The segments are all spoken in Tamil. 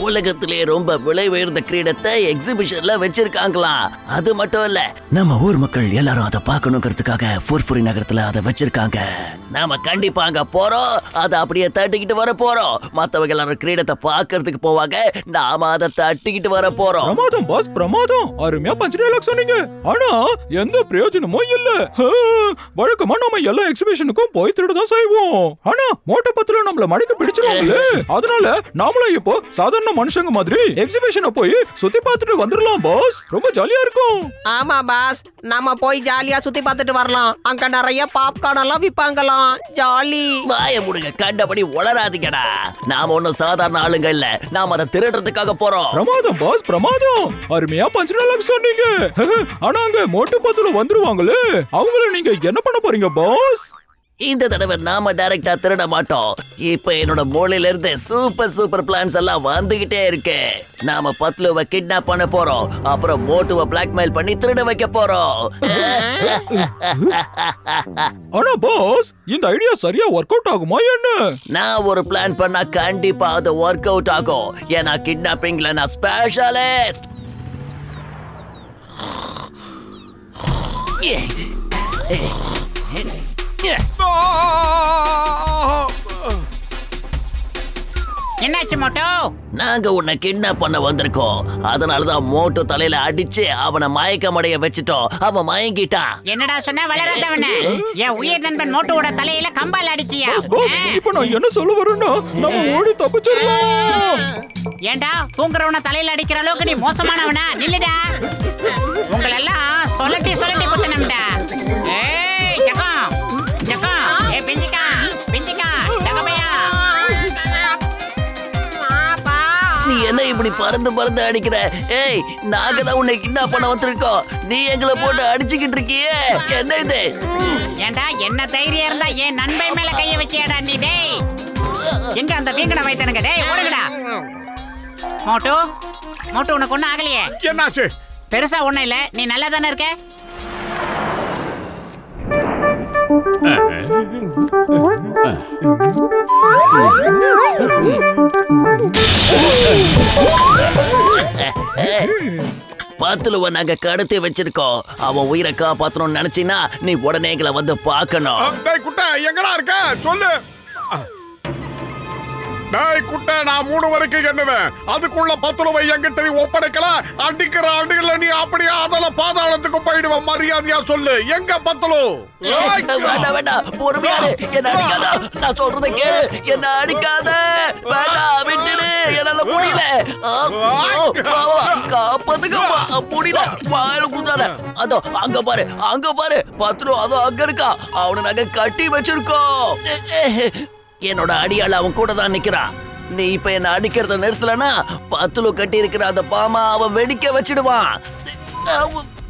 உலகத்திலே ரொம்ப விலை உயர்ந்த கிரீடத்தை எக்ஸிபிஷன்ல வச்சிருக்காங்களாம். அது மட்டும் இல்ல, நம்ம ஊர் மக்கள் எல்லாரும் அதை பார்க்கணுங்கிறதுக்காக ஃபுர்ஃபுரி நகரத்துல அதை வச்சிருக்காங்க. நாம கண்டிப்பா அங்க போறோம், அதை அப்படியே தட்டிக்கிட்டு வர போறோம். மத்தவங்க எல்லாரும் கிரீடத்தை பார்க்கறதுக்கு போவாங்க, நாம அதை தட்டிக்கிட்டு வர போறோம். பிரமாதம் பாஸ், பிரமாதம். அருமையா பஞ்ச் டயலாக் சொன்னீங்க. ஆனா எந்த பிரயோஜனமும் இல்ல. வழக்கமா நம்ம எல்லா எக்ஸிபிஷனுக்கும் போய் திருடதான் செய்வோம். ஆனா மோட்டோ பத்துல நம்மள மடிக்க பிடிச்சிருவாங்களே. அதனால நாமளும் இப்போ சாதாரண மனுஷங்க மாதிரி எக்ஸிபிஷனை போய் சுத்தி பார்த்துட்டு வந்துடலாம் பாஸ். ரொம்ப ஜாலியா இருக்கும். ஆமா பாஸ், நாம போய் ஜாலியா சுத்தி பார்த்துட்டு வரலாம். அங்க நிறைய பாப்கார்ன் எல்லாம் விப்பாங்களாம். ஜாலி. வாய முடுங்க, கண்டபடி உளராதீங்கடா. நாம ஒன்னும் சாதாரண ஆளுங்க இல்ல, நாம அதை திருடுறதுக்காக போறோம். பிரமாதம் பாஸ், பிரமாதம். அருமையா பஞ்ச் டயலாக் சொன்னீங்க. ஆனா அங்க மோட்டோ பத்துல வந்துருவாங்களே, அவங்கள நீங்க என்ன பண்ண போறீங்க பாஸ்? இந்த தடவை நாம டைரக்டா திருட மாட்டோம். இப்ப என்னோட மூளையில இருந்து சூப்பர் பிளான்ஸ் எல்லாம் வந்துகிட்டே இருக்கு. நாம பத்லுவை கிட்னாப் பண்ண போறோம், அப்புறம் மோட்டுவை பிளாக்மெயில் பண்ணி திருட வைக்க போறோம். ஆனா பாஸ், இந்த ஐடியா சரியா ஒர்க் அவுட் ஆகுமா என்ன? நான் ஒரு பிளான் பண்ணா கண்டிப்பா அது ஒர்க் அவுட் ஆகும். ஏன்னா கிட்னாப்பிங்ல நான் ஸ்பெஷலிஸ்ட். என்னாச்சு மோட்டோ? நாங்க உன்னை கிட்னாப் பண்ண வந்திருக்கோம். அதனாலதான் மோட்டோ தலையில அடிச்சு அவனை மயக்கமடைய வச்சுட்டோம். அவன் மயங்கிட்டான். என்னடா சொன்ன வளராதவன? என் உயிர் நண்பன் மோட்டோவோட தலையில கம்பால் அடிச்சியா? இப்போ நான் என்ன சொல்ல வரேன்னா, நம்ம ஓடி தப்பிச்சிடலாம். ஏண்டா தூங்குறவன தலையில அடிக்கிற அளவுக்கு நீ மோசமானவனா? நில்லுடா. உங்களெல்லாம் சொல்லட்டி குத்தணும்டா. ஏய் ஜகம் ஜகம், ஏ பிஞ்சிக்கா பிஞ்சிக்கா ஜகமையா. நீ என்ன இப்படி பறந்து அடிக்கிற? ஏய், நாங்க தான் உன்னை கிட்னாப் பண்ண வந்திருக்கோம். நீ எங்களை போட்டு அடிச்சுக்கிட்டு இருக்கியே, என்ன இது? ஏண்டா என்ன தைரியம் இருந்தா என் நண்பன் மேல கைய வச்சியடா நீ? டேய், எங்க அந்த வீங்கன வைத்தனுங்க? டேய் ஓடுங்கடா. மோட்டோ மோட்டோ, உனக்கு ஒண்ணும் ஆகலையே? என்னாச்சு? பெருசா ஒண்ணும் இல்ல, நீ நல்லா தானே இருக்க? பத்துலுவ நாங்க கடத்தி வச்சிருக்கோம். அவன் உயிரை காப்பாத்தணும்னு நினைச்சினா நீ உடனே எங்களை வந்து பார்க்கணும். டேய் குட்டை, எங்கடா இருக்க? சொல்லு. டேய் குட்டை, நான் 3 வரைக்கும் எண்ணுவேன். அதுக்குள்ள பத்துலுவை எங்கிட்ட நீ ஒப்படைக்கல, அடிக்கிற அடியில நீ அப்படியே அதல பாதாளத்துக்கு போயிடுவ. மரியாதையா சொல்லு, எங்க பத்துலு? வேண்டாம், பொறுமையாரு. என்ன அடிக்காத, நான் சொல்றதை கேளு. என்ன அடிக்காத, வேண்டாம், விட்டுடு. என்னால முடியல. காப்பாத்துக்க முடியல. வாயில குந்தாத. அதோ அங்க பாரு பத்துலு, அதோ அங்க இருக்கா. அவனை நாங்க கட்டி வச்சிருக்கோம். என்னோட அடியாள் அவன் கூட தான் நிக்கிறான். நீ இப்ப என்ன அடிக்கிறத நிறுத்தலனா பத்துலு கட்டி இருக்கிற அந்த பாமா அவன் வெடிக்க வச்சிடுவான்.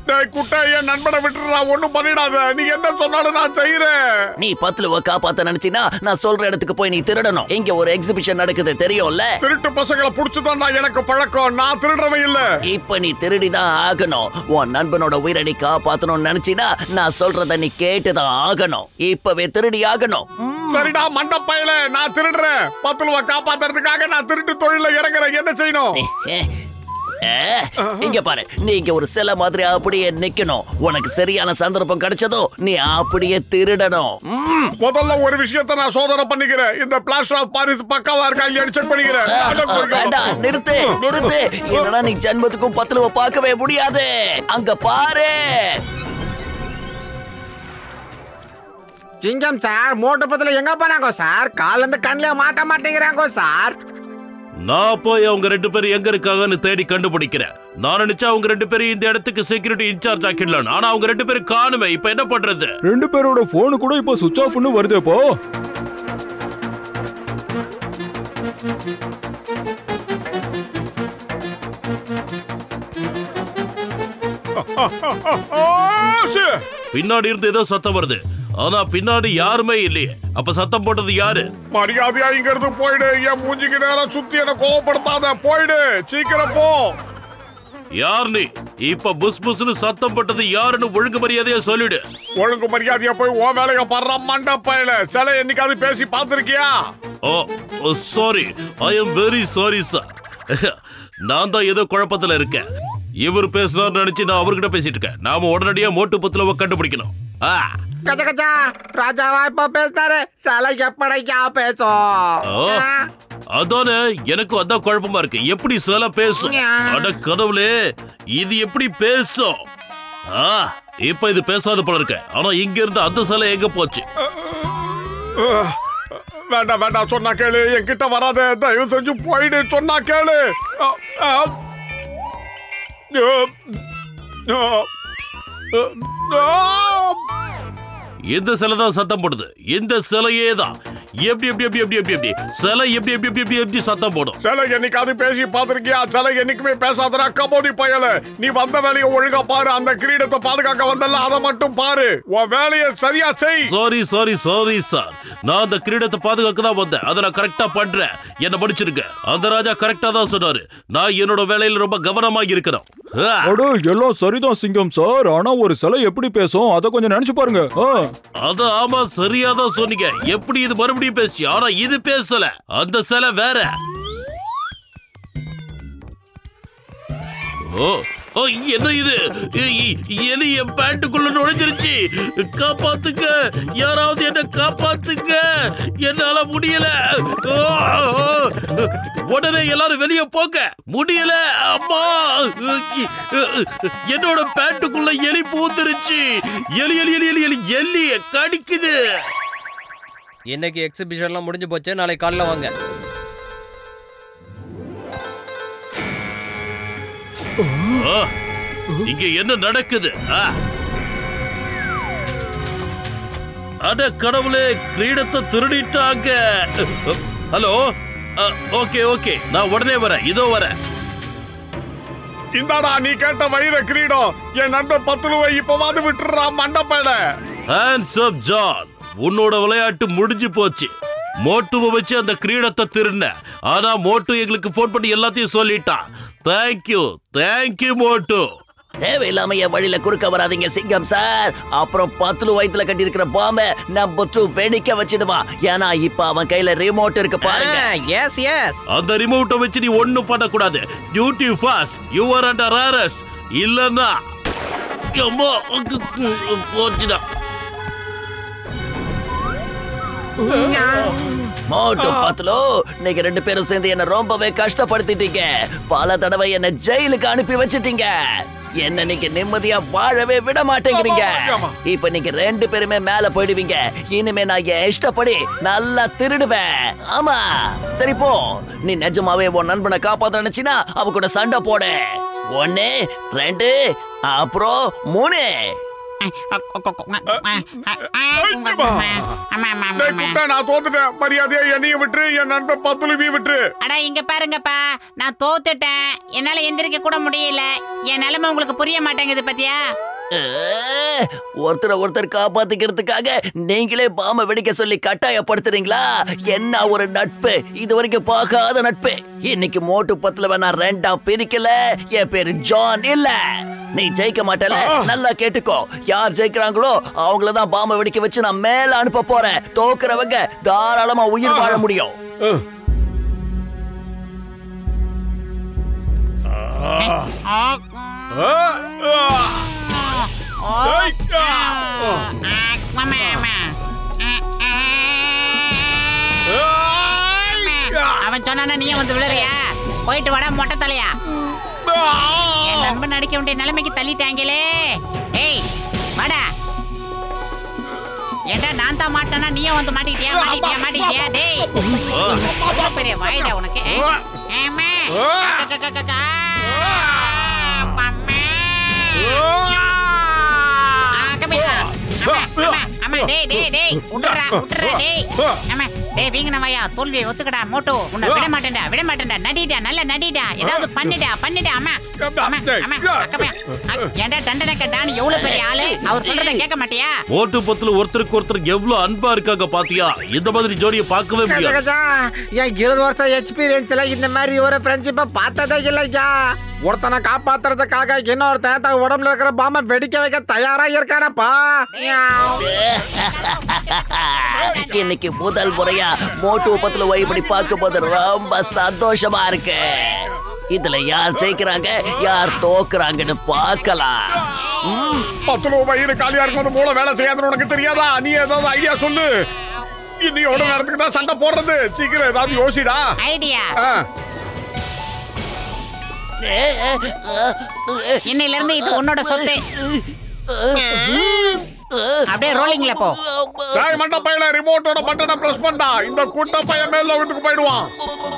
டேய் குட்டை, என் நண்பனை விட்டுறா, ஒண்ணும் பண்ணிடாத. நீ என்ன சொன்னாலும் நான் செய்யறேன். நீ பத்துலுவ காப்பாத்த நினைச்சினா நான் சொல்ற இடத்துக்கு போய் நீ திருடணும். இங்க ஒரு எக்ஸிபிஷன் நடக்குது, தெரியும்ல? திருட்டு பசங்களை புடிச்சுதான் எனக்கு பழக்கம். நான் திருடுறவன் இல்ல. இப்ப நீ திருடிதான் ஆகணும். உன் நண்பனோட உயிரை நீ காப்பாத்தணும்னு நினைச்சினா நான் சொல்றத நீ கேட்டுதான் ஆகணும். இப்பவே திருடி ஆகணும். சரிடா மண்டப்பையில, நான் திருடுறேன். பத்துலுவ காப்பாத்துறதுக்காக நான் திருட்டு தொழில இறங்குறேன். என்ன செய்யணும்? இங்க பாரு, நீ இங்க ஒரு சிலை மாதிரி அப்படியே நிக்கணும். உனக்கு சரியான சந்தர்ப்பம் கிடைச்சதோ நீ அப்படியே திருடணும். முதல்ல ஒரு விஷயத்தை நான் சோதனை பண்ணிக்கிறேன். இந்த பிளாஸ்டர் ஆஃப் பாரிஸ் பக்காவா இருக்கா இல்லையான்னு செக் பண்ணிக்கிறேன். நிறுத்து. என்னடா நீ ஜென்மத்துக்கும் பத்துலுவ பார்க்கவே முடியாது. அங்க பாரு. சிங்கம் சார், மோட்டோ பத்துல எங்க போனாங்க சார்? கால இருந்து கண்ணில மாட்ட மாட்டேங்கிறாங்க சார். நான் போய் அவங்க 2 பேரும் எங்க இருக்காங்கன்னு தேடி கண்டுபிடிக்கிறேன். நான் நினைச்சா அவங்க 2 பேரும் இந்த இடத்துக்கு செக்யூரிட்டி இன்சார்ஜ் ஆக்கிடலாம். ஆனா அவங்க 2 பேரும் காணுமே. இப்ப என்ன பண்றது? 2 பேரோட போன் கூட இப்போ சுவிட்ச் ஆஃப்னு வருது. இப்போ பின்னாடி இருந்து ஏதோ சத்தம் வருது. ஆனா பின்னாடி யாருமே இல்லையே. அப்ப சத்தம் போட்டது யாரு? மரியாதையா இங்க இருந்து போயிடு. என் மூஞ்சிக்கு நேரம் சுத்தி என்ன கோவப்படுத்தாத. போயிடு, சீக்கிரம் போ. யார் நீ? இப்ப புஸ் புஸ்னு சத்தம் போட்டது யாருன்னு ஒழுங்கு மரியாதையா சொல்லிடு. ஒழுங்கு மரியாதையா போய் ஓ வேலைய பண்ற மண்டப்பையில. சில என்னைக்காவது பேசி பாத்திருக்கியா? Oh sorry, I am very sorry sir. நான் தான் ஏதோ குழப்பத்துல இருக்கேன். இவர் பேசுறாரு நினைச்சு நான் அவர்கிட்ட பேசிட்டு இருக்கேன். நாம உடனடியா மோட்டு பத்துலவை கண்டுபிடிக்கணும். கஜா கஜா ராஜாவா இப்ப பேசினாரு. சிலை எப்படிக்கா பேசும்? அதானே எனக்கும் அதான் குழப்பமா இருக்கு. எப்படி சிலை பேசும்? அட கடவுளே, இது எப்படி பேசும்? இப்ப இது பேசாத போல இருக்கு. ஆனா இங்க இருந்து அந்த சிலை எங்க போச்சு? வேண்டாம் வேண்டாம், சொன்னா கேளு. என்கிட்ட வராத, தயவு செஞ்சு போயிடு. சொன்னா கேளு. இந்த சிலை தான் சத்தம் போடுது. இந்த சிலையே தான். எப்படி எப்படி எப்படி எப்படி எப்படி எப்படி சிலை எப்படி எப்படி எப்படி எப்படி எப்படி சத்தம் போடும்? சிலை என்னைக்காவது பேசி பாத்திருக்கியா? சிலை என்னைக்குமே பேசாதடா கபோதி பயல. நீ வந்த வேலையை ஒழுங்கா பாரு. அந்த கிரீடத்தை பாதுகாக்க வந்தல, அதை மட்டும் பாரு. உன் வேலையை சரியா செய். சாரி சாரி சாரி சார், நான் அந்த கிரீடத்தை பாதுகாக்க தான் வந்தேன். அதை நான் கரெக்டா பண்றேன். என்ன படிச்சிருக்க. அந்த ராஜா கரெக்டா தான் சொன்னாரு. நான் என்னோட வேலையில ரொம்ப கவனமாக இருக்கணும். எல்லாம் சரிதான் சிங்கம் சார். ஆனா ஒரு சிலை எப்படி பேசும் அத கொஞ்சம் நினைச்சு பாருங்க. அது ஆமா, சரியாதான் சொன்னீங்க. எப்படி இது மறுபடியும் பேசி? ஆனா இது பேசல. அந்த சிலை வேற. என்ன இது? எலி என் பேண்ட்டுக்குள்ள நுழைஞ்சிருச்சு. காப்பாத்துங்க, யாராவது என்ன காப்பாத்துங்க. என்னால முடியல. உடனே எல்லாரும் வெளியே போங்க. முடியல அம்மா. என்னோட பேண்ட்டுக்குள்ள எலி பூந்துருச்சு. எலி எலி எலி எலி எலி எலி கடிக்குது. இன்னைக்கு எக்ஸிபிஷன்லாம் முடிஞ்சு போச்சு. நாளை காலைல வாங்க. இங்க என்ன நடக்குது? அட கடவுளே, கிரீடத்தை திருடிட்டாங்க. ஹலோ, ஓகே ஓகே, நான் உடனே வரேன். இதோ வரேன். இந்தாடா நீ கேட்ட வைர கிரீடம். என் நண்பன் பத்துலுவை இப்பவாது விட்டுறா மண்டப்பேட. ஹேண்ட்ஸ் அப் ஜான், உன்னோட விளையாட்டு முடிஞ்சு போச்சு. மோட்டுவை வச்சு அந்த கிரீடத்தை திருடின. ஆனா மோட்டு எங்களுக்கு போன் பண்ணி எல்லாத்தையும் சொல்லிட்டான். தேங்க்யூ தேங்க்யூ மோட்டு. தேவையில்லாம என் வழியில குறுக்க வராதீங்க சிங்கம் சார். அப்புறம் பத்துல வயித்துல கட்டி இருக்கிற பாம்பை நம்பர் 2 வெடிக்க வச்சிடுவான். ஏன்னா இப்ப அவன் கையில ரிமோட் இருக்கு பாருங்க. Yes yes. அந்த ரிமோட்டை வச்சு நீ ஒண்ணும் பண்ணக்கூடாது. Duty first, you are under arrest. இல்லன்னா போச்சுடா. மோட்டு பத்துலோ, நீங்க 2 பேரும் சேர்ந்து என்ன ரொம்பவே கஷ்டப்படுத்திட்டீங்க. பல தடவை என்ன ஜெயிலுக்கு அனுப்பி வச்சிட்டீங்க. என்ன நீங்க நிம்மதியா வாழவே விட மாட்டேங்கிறீங்க. இப்ப நீங்க 2 பேருமே மேல போயிடுவீங்க. இனிமே நான் என் இஷ்டப்படி நல்லா திருடுவேன். ஆமா சரி போ. நீ நிஜமாவே உன் நண்பனை காப்பாத்த நினைச்சினா அவ கூட சண்டை போடு. 1 2 அப்புறம் 3. நான் தோத்துட்டேன். மரியாதையா என்னையும் விட்டு என் நண்பன் பத்துலுவையும் விட்டு. அடா இங்க பாருங்கப்பா, நான் தோத்துட்டேன். என்னால எந்திரிக்க கூட முடியல. என் நிலைமை உங்களுக்கு புரிய மாட்டேங்குது பாத்தியா? ஒருத்தர் காப்பாத்திக்கிறதுக்காக நீங்களே பாம்பை வெடிக்க சொல்லி கட்டாயப்படுத்துறீங்களா? என்ன ஒரு நட்பு, இது வரைக்கும் பார்க்காத நட்பு. இன்னைக்கு மோட்டு பத்துல நான் 2ஆ பிரிக்கல. என் பேரு ஜான் இல்ல. நீ ஜெயிக்க மாட்டல, நல்லா கேட்டுக்கோ. யார் ஜெயிக்கிறாங்களோ அவங்களதான் பாம்பை வெடிக்க வச்சு நான் மேல அனுப்ப போறேன். தோக்குறவங்க தாராளமா உயிர் வாழ முடியும். அவன் சொன்னா நீ வந்து விழுறியா? போயிட்டு வாடா மொட்டை தலையா. என் நண்பன் நடிக்க வேண்டிய நிலைமைக்கு தள்ளிட்டாங்களே. ஏய் வாடா. ஏண்டா நான் தான் மாட்டேன்னா நீயும் வந்து மாட்டிக்கிட்டியா? டேய் பெரிய வாயிடா உனக்கு. ஏமா தோல்வியை ஒத்துக்கடா மோட்டோ. உன்னை விட மாட்டேன்டா. நடிடா, நல்ல நடிடா. ஏதாவது பண்ணிடா. ஏண்டா தண்டனை கேட்டான்னு எவ்வளவு பெரிய ஆளு. அவர் சொல்றத கேட்க மாட்டியா? மோட்டு பத்துல ஒருத்தருக்கு ஒருத்தர் எவ்வளவு அன்பா இருக்காங்க பாத்தியா? இந்த மாதிரி ஜோடியை பார்க்கவே முடியாது. என் 20 வருஷம் எக்ஸ்பீரியன்ஸ்ல இந்த மாதிரி ஒரு ஃப்ரெண்ட்ஷிப்பை பார்த்ததே இல்லையா? ஒருத்தனை காப்பாத்துறதுக்காக இன்னொருத்தன் உடம்புல இருக்கிற பாம்பை வெடிக்க வைக்க தயாரா இருக்கானப்பா. இன்னைக்கு முதல் முறையா மோட்டு பத்துல இப்படி பார்க்கும் போது ரொம்ப சந்தோஷமா இருக்கு. இதுல யார் ஜெயிக்கிறாங்க யார் தோக்குறாங்கன்னு பார்க்கலாம். 10 ரூபாய் வயிறு காலியா இருக்கும்போது மூளை வேலை செய்யாதுன்னு உனக்கு தெரியாதா? நீ ஏதாவது ஐடியா சொல்லு. இன்னையோட நேரத்துக்கு தான் சண்டை போடுறது. சீக்கிரம் ஏதாவது யோசிடா. ஐடியா இன்னையில இருந்து இது உன்னோட சொத்து. அப்படியே ரோலிங்ல போ. டேய் மண்ட பையல, ரிமோட்டோட பட்டனை பிரஸ் பண்ணா இந்த குட்ட பையன் மேல வீட்டுக்கு போய்டுவான்.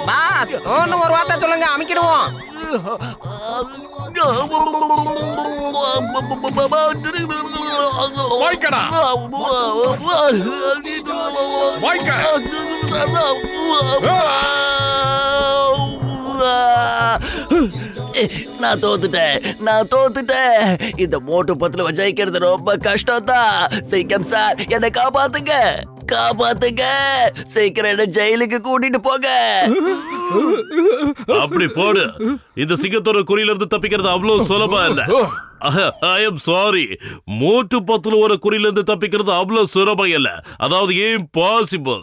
பாஸ் ஒன்னு ஒரு வார்த்தை சொல்லுங்க, அமிக்கிடுவோம். வாய்க்கடா வாய்க்க. நான் தோத்துட்டேன். இந்த மோட்டு பத்துல ஜெயிக்கிறது ரொம்ப கஷ்டம் தான். சிங்கம் சார் என்னை காப்பாத்துங்க. சீக்கிரம் என்ன ஜெயிலுக்கு கூட்டிட்டு போங்க. அப்படி போடு. இந்த சிங்கத்தோட குறியில இருந்து தப்பிக்கிறது அவ்வளவு சுலபம் இல்ல. I am sorry. மோட்டு பத்துல ஒரு குறியில இருந்து தப்பிக்கிறது அவ்வளவு சுலபம் இல்ல. அதாவது இம்பாசிபிள்.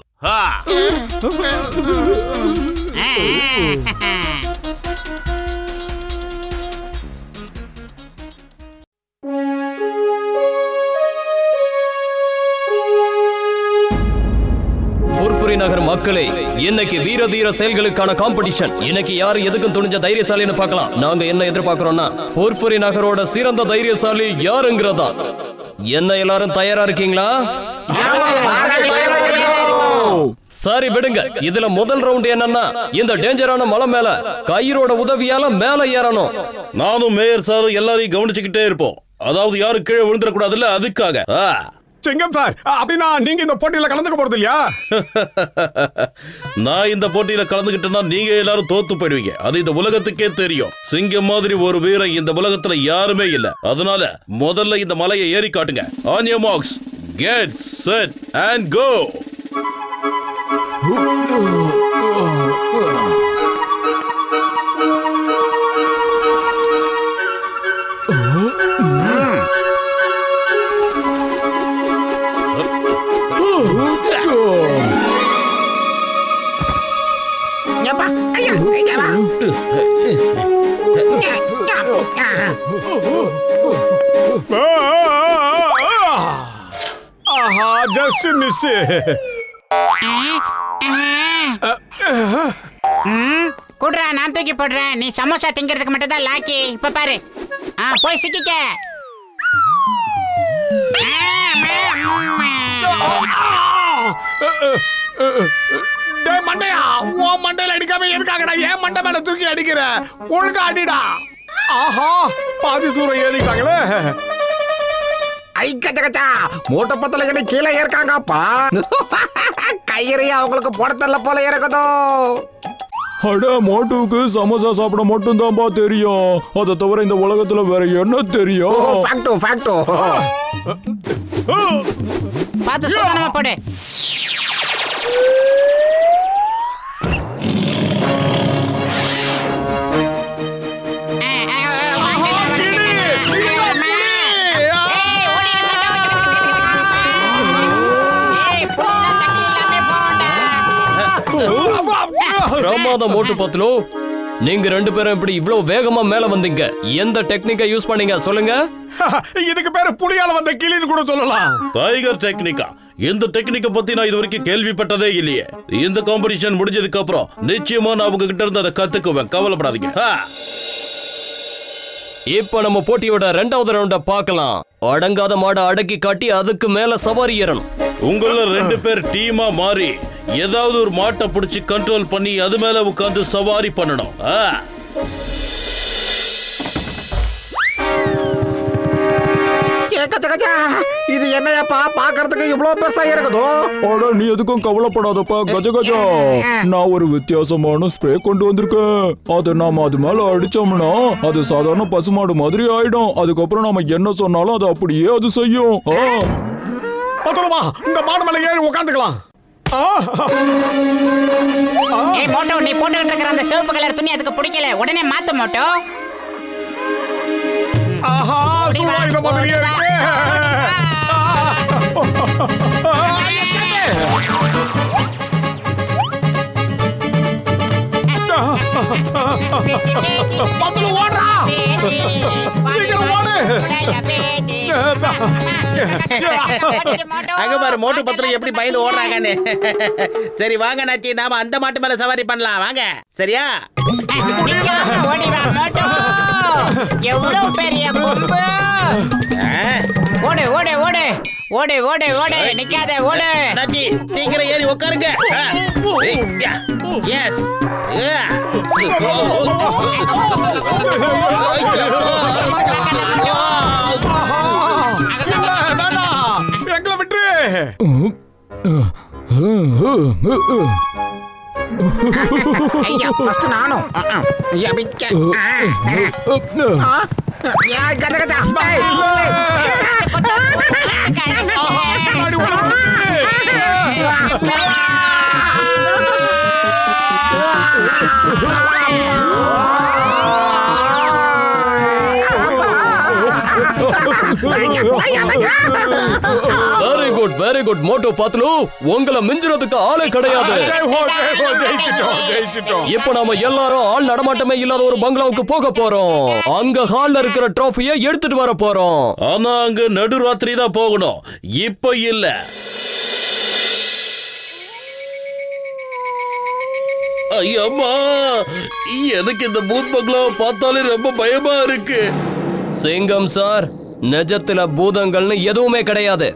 ஃபுர்ஃபுரி நகர் மக்களே, இன்னைக்கு வீர தீர செயல்களுக்கான காம்படிஷன். இன்னைக்கு யாரு எதுக்கும் துணிஞ்ச தைரியசாலின்னு பார்க்கலாம். நாங்க என்ன எதிர்பார்க்கிறோம்னா ஃபுர்ஃபுரி நகரோட சிறந்த தைரியசாலி யாருங்கிறதா. என்ன எல்லாரும் தயாரா இருக்கீங்களா? சரி விடுங்க. இதுல முதல் ரவுண்ட் என்னன்னா இந்த டேஞ்சரான மலை மேல கயிறோட உதவியால மேல ஏறணும். நானும் மேயர் சாரும் எல்லாரையும் கவனிச்சுக்கிட்டே இருப்போம். அதாவது யாரும் கீழே விழுந்துடக்கூடாதுல்ல, அதுக்காக. சிங்கம் சார், அப்படின்னா நீங்க இந்த போட்டியில கலந்துக்க போறது இல்லையா? நான் இந்த போட்டியில கலந்துகிட்டேன்னா நீங்க எல்லாரும் தோத்து போயிடுவீங்க. அது இந்த உலகத்துக்கே தெரியும். சிங்கம் மாதிரி ஒரு வீரன் இந்த உலகத்துல யாருமே இல்ல. அதனால முதல்ல இந்த மலையை ஏறி காட்டுங்க. On your marks, get set and go. ஆஹா, ஜஸ்ட் மிஸ். குடுறா, நான் தூக்கி போடுறேன். நீ சமோசா திங்கிறதுக்கு மட்டும் தான் லாக்கி. இப்ப பாரு. போய் சிக்கிக்க. மண்டையா, உன் மண்டையில அடிக்காம எதுக்காகடா என் மண்டை மேல தூக்கி அடிக்கிற? ஒழுங்கா அடிடா. ஆஹா, பாதி தூரம் ஏறிட்டாங்களே. ஐக்கச்சா மூட்டை பத்தல என்ன கீழே ஏற்காங்கப்பா. கயிறைய அவங்களுக்கு போட தெரியல போல இருக்குதோ. அட, மோட்டுவுக்கு சமோசா சாப்பிட மட்டும் தான்ப்பா தெரியும். அதை தவிர இந்த உலகத்துல வேற என்ன தெரியும்? பார்த்து சுத்தமா போடு. பிரமாதம் மோட்டு பத்துலோ. நீங்க ரெண்டு பேரும் இப்படி இவ்வளவு வேகமா மேல வந்தீங்க. எந்த டெக்னிக்கை யூஸ் பண்ணீங்க சொல்லுங்க? இதுக்கு பேரு புலியால வந்த கிளின்னு கூட சொல்லலாம். டைகர் டெக்னிக்கா? இந்த டெக்னிக்க பத்தி நான் இது வரைக்கும் கேள்விப்பட்டதே இல்லையே. இந்த காம்படிஷன் முடிஞ்சதுக்கு அப்புறம் நிச்சயமா நான் உங்க கிட்ட இருந்து அதை கத்துக்குவேன். கவலைப்படாதீங்க. இப்ப நம்ம போட்டியோட 2வது ரவுண்ட பார்க்கலாம். அடங்காத மாட அடக்கி காட்டி அதுக்கு மேல சவாரி ஏறணும். உங்கள 2 பேர் டீமா மாறி ஏதாவது ஒரு மாட்டை பிடிச்சி கண்ட்ரோல் பண்ணி அது மேல உட்கார்ந்து சவாரி பண்ணணும். இது என்னையப்பா பாக்குறதுக்கு இவ்வளவு பெருசா இருக்குதோ? அட, நீ எதுக்கும் கவலைப்படாதப்பா கஜகஜா. நான் ஒரு வித்தியாசமான ஸ்ப்ரே கொண்டு வந்திருக்கேன். அதை நாம அது மேல அடிச்சோம்னா அது சாதாரண பசுமாடு மாதிரி ஆயிடும். அதுக்கப்புறம் நாம என்ன சொன்னாலும் அது அப்படியே அது செய்யும். பத்திரமா இந்த மாடு மேல ஏறி உட்காந்துக்கலாம். ஏய் மோட்டோ, நீ போட்டுக்கிட்டு இருக்கிற அந்த சிவப்பு கலர் துணி அதுக்கு பிடிக்கல. உடனே மாத்து மோட்டோ. ஆஹா, சுவாயிர மாதிரியே இருக்கு. பத்துல ஓடுறா சீக்கிரம் ஓடு அங்க பாரு மோட்டு பத்துல எப்படி பயந்து ஓடுறாங்கன்னு. சரி வாங்க நாச்சி, நாம அந்த மாட்டு மேல சவாரி பண்ணலாம் வாங்க. சரியா? எவ்வளவு பெரிய கொம்பு! ஓடு ஓடு ஓடு ஓடு ஓடு ஓடு, நிக்காத ஓடு. நாச்சி சீக்கிரம் ஏறி உட்காருங்க. எஸ் எங்களை விட்டுரு. ஐயா ஃபர்ஸ்ட் நானும் கத கதா வெரி குட் மோட்டோ பத்லு, உங்களை மிஞ்சுறதுக்கு ஆளே கிடையாது. இப்ப நாம எல்லாரும் ஆள் நடமாட்டமே இல்லாத ஒரு பங்களாவுக்கு போக போறோம். அங்க ஹால்ல இருக்கிற ட்ராஃபியை எடுத்துட்டு வர போறோம். ஆனா அங்க நடுராத்திரி தான் போகணும், இப்ப இல்ல. ஐயம்மா, எனக்கு இந்த பூத் பங்களாவை பார்த்தாலே ரொம்ப பயமா இருக்கு. சிங்கம் சார், நிஜத்துல பூதங்கள்னு எதுவுமே கிடையாது.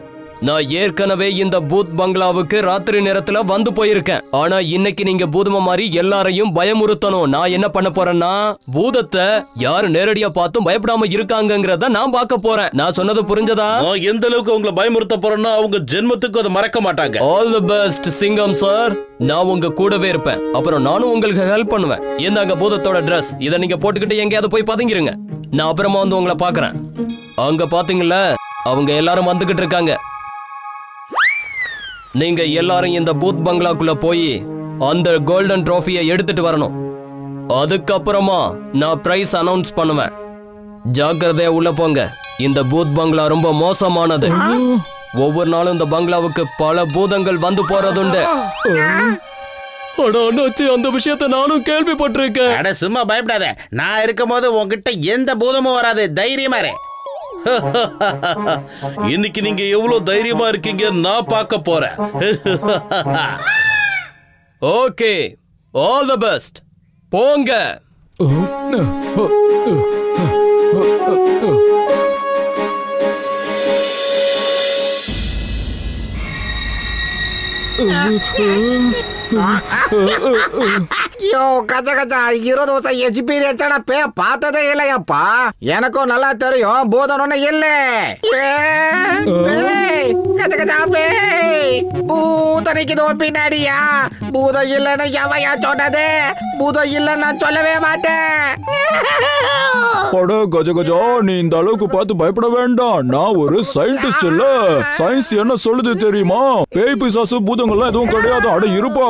நான் ஏற்கனவே இந்த பூத் பங்களாவுக்கு ராத்திரி நேரத்துல வந்து போயிருக்கேன். ஆனா இன்னைக்கு நீங்க பூதமா மாதிரி எல்லாரையும் பயமுறுத்தணும். நான் என்ன பண்ண போறேன்னா, பூதத்தை யாரு நேரடியா பார்த்தும் பயப்படாம இருக்காங்கங்கறத நான் பார்க்க போறேன். நான் சொன்னது புரிஞ்சதா? நான் எந்த அளவுக்கு உங்களை பயமுறுத்த போறேன்னா அவங்க ஜென்மத்துக்கு அதை மறக்க மாட்டாங்க. ஆல் தி பெஸ்ட் சிங்கம் சார். நான் உங்க கூடவே இருப்பேன். அப்புறம் நானும் உங்களுக்கு ஹெல்ப் பண்ணுவேன். இந்தாங்க பூதத்தோட ட்ரெஸ். இதை நீங்க போட்டுக்கிட்டு எங்கேயாவது போய் பதுங்கிருங்க. நான் அப்புறமா வந்து உங்களை பாக்குறேன். அங்க பாத்தீங்களா, அவங்க எல்லாரும் வந்துகிட்டு இருக்காங்க. நீங்க எல்லாரும் இந்த பூத் பங்களாக்குள்ள போய் அந்த கோல்டன் ட்ராஃபியை எடுத்துட்டு வரணும். அதுக்கப்புறமா நான் பிரைஸ் அனௌன்ஸ் பண்ணுவேன். ஜாக்கிரதையா உள்ள போங்க. இந்த பூத் பங்களா ரொம்ப மோசமானது. ஒவ்வொரு நாளும் இந்த பங்களாவுக்கு பல பூதங்கள் வந்து போறதுண்டு. அந்த விஷயத்தை நானும் கேள்விப்பட்டிருக்கேன். அட சும்மா பயப்படாத, நான் இருக்கும் போது உன்கிட்ட எந்த பூதமும் வராது. தைரியமா இரு. இன்னைக்கு நீங்க எவ்வளவு தைரியமா இருக்கீங்க நான் பார்க்க போறேன். Okay, all the best. போங்க. ஐயோ கச்சா கச்சா 20 வருஷம் எக்ஸ்பீரியன்ஸ் பார்த்ததே இல்லையாப்பா. எனக்கும் நல்லா தெரியும் பூதம் ஒண்ணு இல்ல. கச்சா கச்சா பூதம் நிக்குதோ பின்னாடியா? பூதம் இல்லன்னு எவையா சொன்னது? பூதம் இல்லன்னு நான் சொல்லவே மாட்டேன். அட கஜ கஜா, நீ இந்த அளவுக்கு பார்த்து பயப்பட வேண்டாம். நான் ஒரு சயின்டிஸ்ட் இல்ல. சயின்ஸ் என்ன சொல்லுது தெரியுமா? பேய் பிசாசு பூதங்கள்லாம் எதுவும் கிடையாது. அட இருப்பா.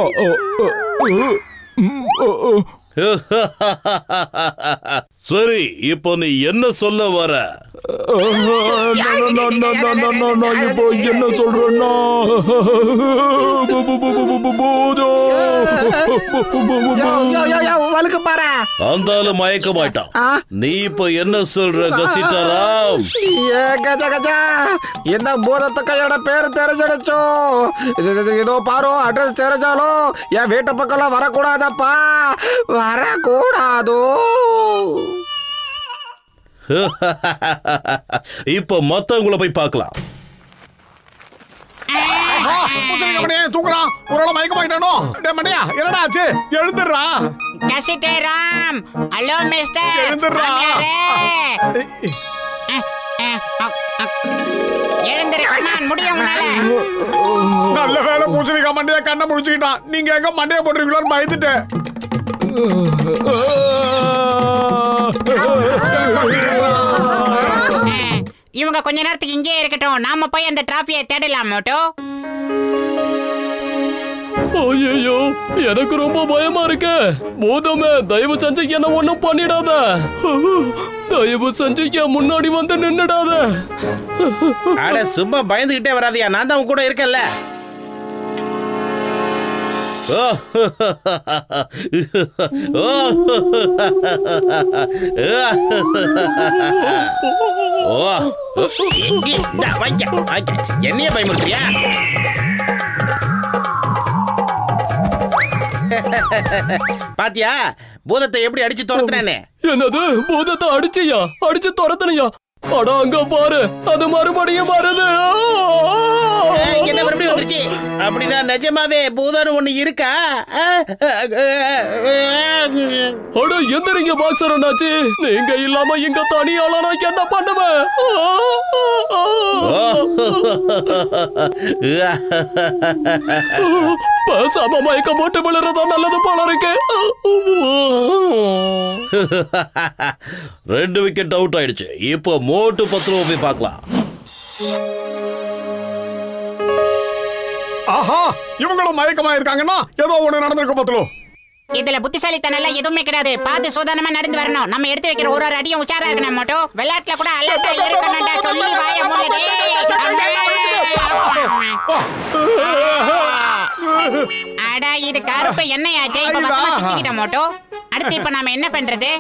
சரி, இப்போ நீ என்ன சொல்ல வர? நான் இப்போ என்ன சொல்றேன்னா, அந்த ஆளு மயக்க மாட்டான். நீ இப்போ என்ன சொல்ற கசிட்டராம்? இந்த பூதத்துக்கு என்னோட பேரு தெரிஞ்சிடுச்சோ. இதோ பாரு, அட்ரஸ் தெரிஞ்சாலும் என் வீட்டு பக்கம் வரக்கூடாதப்பா, வரக்கூடாதோ. இப்ப மத்தவங்கள போய் பார்க்கலாம். தூங்குறான், ஒரு மயக்கமாயிட்டானோ? மணியா என்னடா ஆச்சு? எழுந்துடுறா கசிட்டராம். ஹலோ மிஸ்டர், எழுந்துடுறா. எழுந்துரு, முடியும். நல்ல வேலை பூசணிக்கா மண்டையா கண்ணை முடிச்சுக்கிட்டான். நீங்க எங்க மண்டையா போட்டுருக்கீங்களோன்னு பயந்துட்டேன். இவங்க கொஞ்ச நேரத்துக்கு இங்கே இருக்கட்டும். நாம போய் அந்த டிராஃபியை தேடலாம். மோட்டோ, ஐயோ எனக்கு ரொம்ப பயமா இருக்கு. பூதமே, தயவு செஞ்சு என்ன ஒண்ணும் பண்ணிடாத. தயவு செஞ்சு என் முன்னாடி வந்து நின்னுடாத. அட சும்மா பயந்துகிட்டே வராதியா, நான் தான் உன் கூட இருக்கேன்ல. என்னைய பயமுறுத்தியா? பாத்தியா பூதத்தை எப்படி அடிச்சு துரத்துறேன்னு? என்னது பூதத்தை அடிச்சியா? அடிச்சு துரத்தனையா? அட அங்க பாரு, அது மறுபடியும் வருது. என்ன மறுபடியும் வந்துருச்சு? அப்படின்னா நிஜமாவே பூதம் ஒண்ணு இருக்கா? அட எந்திரிங்க பாக்ஸர் அண்ணாச்சி, நீங்க இல்லாம இங்க தனியால நான் என்ன பண்ணுவேன்? பேசாம மயக்க போட்டு விழுறதா நல்லது போல இருக்கு. 2 விக்கெட் அவுட் ஆயிடுச்சு. இப்போ மோட்டு பத்லுவை போய் பார்க்கலாம். ஆஹா, இவங்களும் மயக்கமா இருக்காங்கன்னா ஏதோ ஒண்ணு நடந்திருக்கு பத்லு. இதுல புத்திசாலித்தனம் எல்லாம் எதுவுமே கிடையாது. பார்த்து சூதானமா நடந்து வரணும். நம்ம எடுத்து வைக்கிற ஒரு அடியும் உஷாரா இருக்கணும். மோட்டோ விளையாட்டுல கூட அலர்ட்டா இருக்கணும்டா. சொல்லி வாய மூடுடே. அடா இது கருப்பு என்னையாச்சே? இப்ப பக்கமா சுத்திக்கிட்ட மோட்டோ. அடுத்து இப்ப நாம என்ன பண்றது?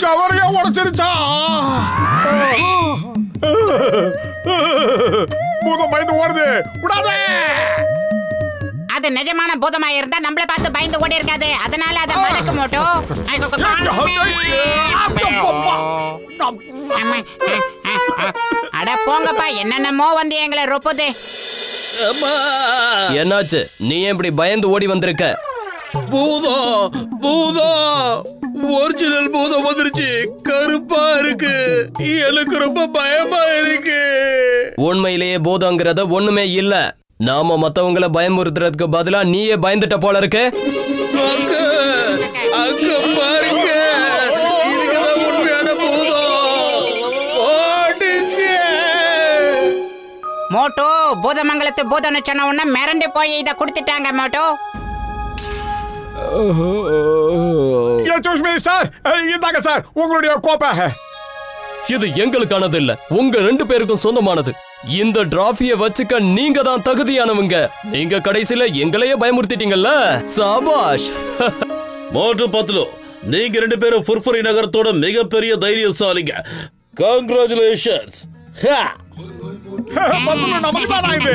ஷவரையா உடைச்சிருச்சா? பூதம் பயந்து ஓடுது. விடாதே. அது நிஜமான பூதமா இருந்தா நம்மள பார்த்து பயந்து ஓடி இருக்காது. அதனால அதை மடக்கு மோட்டோ. அட போங்கப்பா, என்னென்னமோ வந்து எங்களை ரொப்புது. என்னாச்சு? நீ ஏன் இப்படி பயந்து ஓடி வந்திருக்க? பூதம் பூதம் ஒரிஜினல் பூதம் வந்துருச்சு. கருப்பா இருக்கு. எனக்கு ரொம்ப பயமா இருக்கு. உண்மையிலேயே பூதங்கிறத ஒண்ணுமே இல்ல. நாம மத்தவங்கள பயமுறுத்துறதுக்கு பதிலா நீயே பயந்துட்ட போல இருக்கு. அங்க அங்க பாருங்க, இதுக்குதான் உண்மையான பூதம். ஓடுங்க. மோட்டோ பூதமங்கலத்து பூதம்னு சொன்ன உடனே மிரண்டு போய் இதை கொடுத்துட்டாங்க மோட்டோ. சார், இந்தாங்க சார் உங்களுடைய கோப்பை. இது எங்களுக்கானது இல்ல, உங்க 2 பேருக்கும் சொந்தமானது. இந்த டிராஃபியை வச்சுக்க நீங்க தான் தகுதியானவங்க. நீங்க கடைசியில எங்களையே பயமுறுத்திட்டீங்கல்ல. சாபாஷ். மோட்டு பத்லு, நீங்க 2 பேரும் ஃபுர்ஃபுரி நகரத்தோட மிகப்பெரிய தைரியசாலிங்க. கங்க்ராச்சுலேஷன்ஸ். பத்லு நமக்கு தானா இது?